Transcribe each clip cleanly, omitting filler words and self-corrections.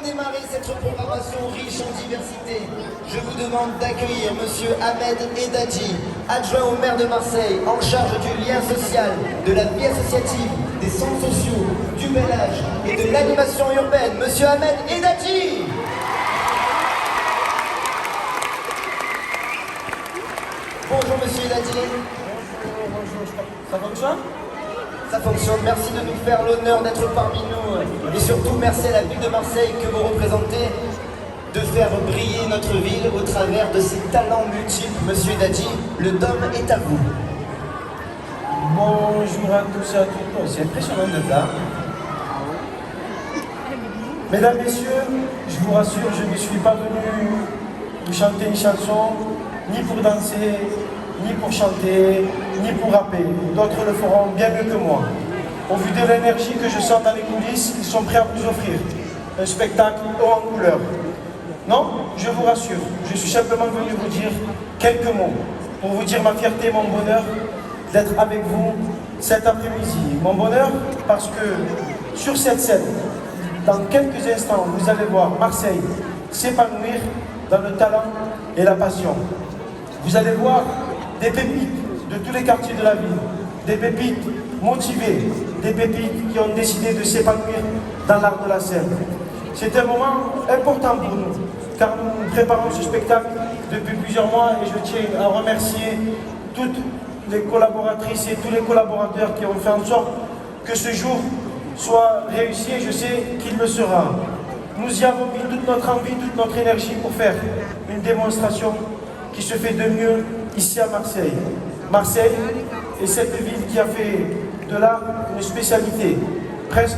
démarrer cette programmation riche en diversité, je vous demande d'accueillir Monsieur Ahmed Edadji, adjoint au maire de Marseille, en charge du lien social, de la vie associative, des centres sociaux, du bel âge et de l'animation urbaine. Monsieur Ahmed Edadji. Bonjour Monsieur Edadji. Bonjour. Ça fonctionne? Ça fonctionne, merci de nous faire l'honneur d'être parmi nous et surtout merci à la ville de Marseille que vous représentez de faire briller notre ville au travers de ses talents multiples. Monsieur Edadji, le dôme est à vous. Bonjour à tous et à toutes, c'est impressionnant d'être là. Mesdames, Messieurs, je vous rassure, je ne suis pas venu vous chanter une chanson, ni pour danser, ni pour chanter, ni pour rapper. D'autres le feront bien mieux que moi. Au vu de l'énergie que je sens dans les coulisses, ils sont prêts à vous offrir un spectacle haut en couleur. Non, je vous rassure, je suis simplement venu vous dire quelques mots pour vous dire ma fierté et mon bonheur d'être avec vous cet après-midi. Mon bonheur parce que sur cette scène, dans quelques instants, vous allez voir Marseille s'épanouir dans le talent et la passion. Vous allez voir des pépites de tous les quartiers de la ville, des pépites motivées, des pépites qui ont décidé de s'épanouir dans l'art de la scène. C'est un moment important pour nous, car nous préparons ce spectacle depuis plusieurs mois et je tiens à remercier toutes les collaboratrices et tous les collaborateurs qui ont fait en sorte que ce jour soit réussi et je sais qu'il le sera. Nous y avons mis toute notre envie, toute notre énergie pour faire une démonstration qui se fait de mieux ici à Marseille. Marseille est cette ville qui a fait de l'art une spécialité, presque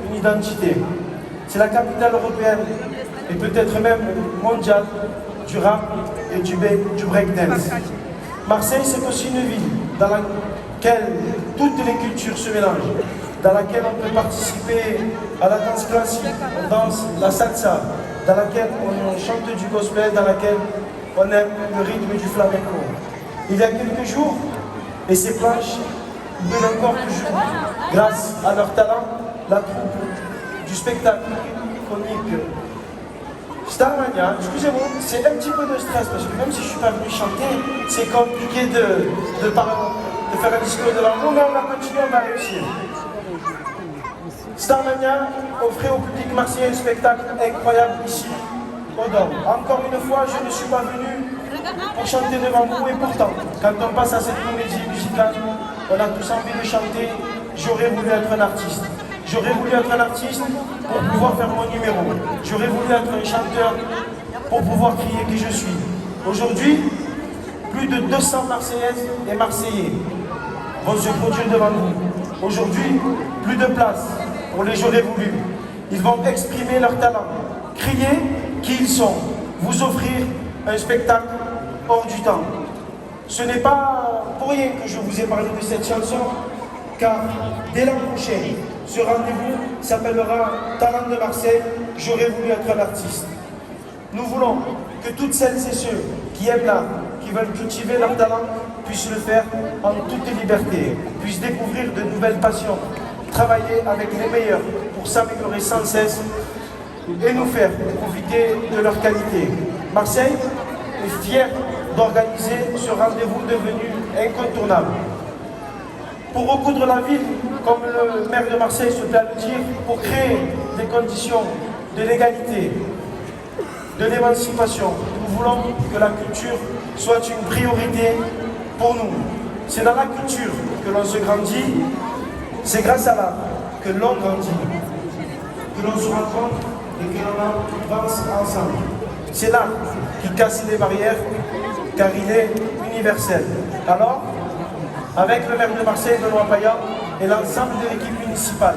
une identité. C'est la capitale européenne et peut-être même mondiale du rap et du breakdance. Marseille, c'est aussi une ville dans laquelle toutes les cultures se mélangent, dans laquelle on peut participer à la danse classique, on danse la salsa, dans laquelle on chante du gospel, dans laquelle on aime le rythme du flamenco. Il y a quelques jours, et ces planches brûlent encore toujours, grâce à leur talent, la troupe du spectacle comique Starmania. Excusez-moi, c'est un petit peu de stress parce que même si je ne suis pas venu chanter, c'est compliqué de faire un discours de l'amour, mais on va continuer, on va réussir. Starmania offrait au public marseillais un spectacle incroyable ici au Dôme. Encore une fois, je ne suis pas venu pour chanter devant vous et pourtant, quand on passe à cette comédie musicale, on a tous envie de chanter. J'aurais voulu être un artiste. J'aurais voulu être un artiste pour pouvoir faire mon numéro. J'aurais voulu être un chanteur pour pouvoir crier qui je suis. Aujourd'hui, plus de 200 Marseillaises et Marseillais vont se produire devant nous. Aujourd'hui, plus de place pour les j'aurais voulu. Ils vont exprimer leur talent, crier qui ils sont, vous offrir un spectacle hors du temps. Ce n'est pas pour rien que je vous ai parlé de cette chanson, car dès l'an prochain, ce rendez-vous s'appellera Talent de Marseille, j'aurais voulu être un artiste. Nous voulons que toutes celles et ceux qui aiment l'art, qui veulent cultiver leur talent, puissent le faire en toute liberté, puissent découvrir de nouvelles passions, travailler avec les meilleurs pour s'améliorer sans cesse et nous faire profiter de leur qualité. Marseille est fière d'organiser ce rendez-vous devenu incontournable. Pour recoudre la ville, comme le maire de Marseille se plaît à le dire, pour créer des conditions de l'égalité, de l'émancipation. Nous voulons que la culture soit une priorité pour nous. C'est dans la culture que l'on se grandit, c'est grâce à l'art que l'on grandit, que l'on se rencontre et que l'on avance ensemble. C'est l'art qui casse les barrières, car il est universel. Alors, avec le maire de Marseille, Benoît Payan, et l'ensemble de l'équipe municipale,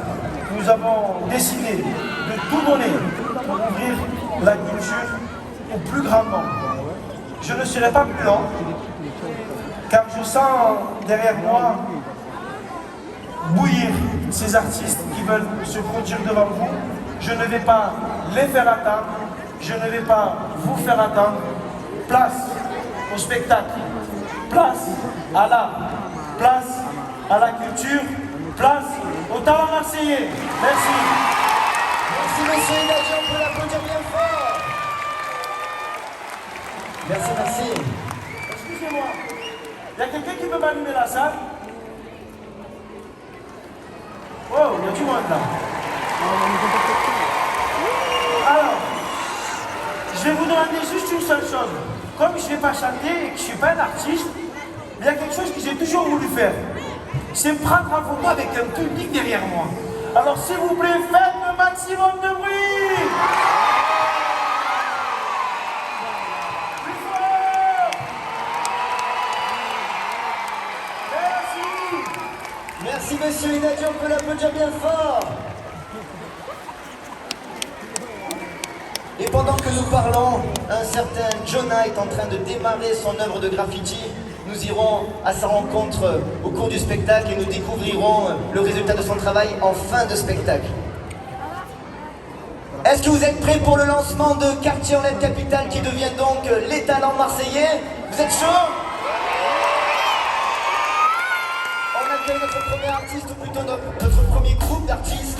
nous avons décidé de tout donner pour ouvrir la culture au plus grand nombre. Je ne serai pas plus long, car je sens derrière moi bouillir ces artistes qui veulent se produire devant vous. Je ne vais pas les faire attendre, je ne vais pas vous faire attendre. Place au spectacle, place à l'art, place à la culture, place au talent marseillais. Merci. Merci monsieur Edadji, on peut l'applaudir. peut m'allumer la salle? Oh, il y a du monde là. Alors, je vais vous demander juste une seule chose. Comme je ne vais pas chanter et que je ne suis pas un artiste, il y a quelque chose que j'ai toujours voulu faire. C'est me prendre en photo avec un public derrière moi. Alors s'il vous plaît, faites le maximum de bruit. Plus fort. Merci. Merci monsieur Inadi, on peut l'applaudir bien fort. Et pendant que nous parlons, un certain Jonah est en train de démarrer son œuvre de graffiti. Nous irons à sa rencontre au cours du spectacle et nous découvrirons le résultat de son travail en fin de spectacle. Est-ce que vous êtes prêts pour le lancement de Quartier en Lettres Capitale qui devient donc les talents marseillais? Vous êtes chaud? On accueille notre premier artiste, ou plutôt notre premier groupe d'artistes.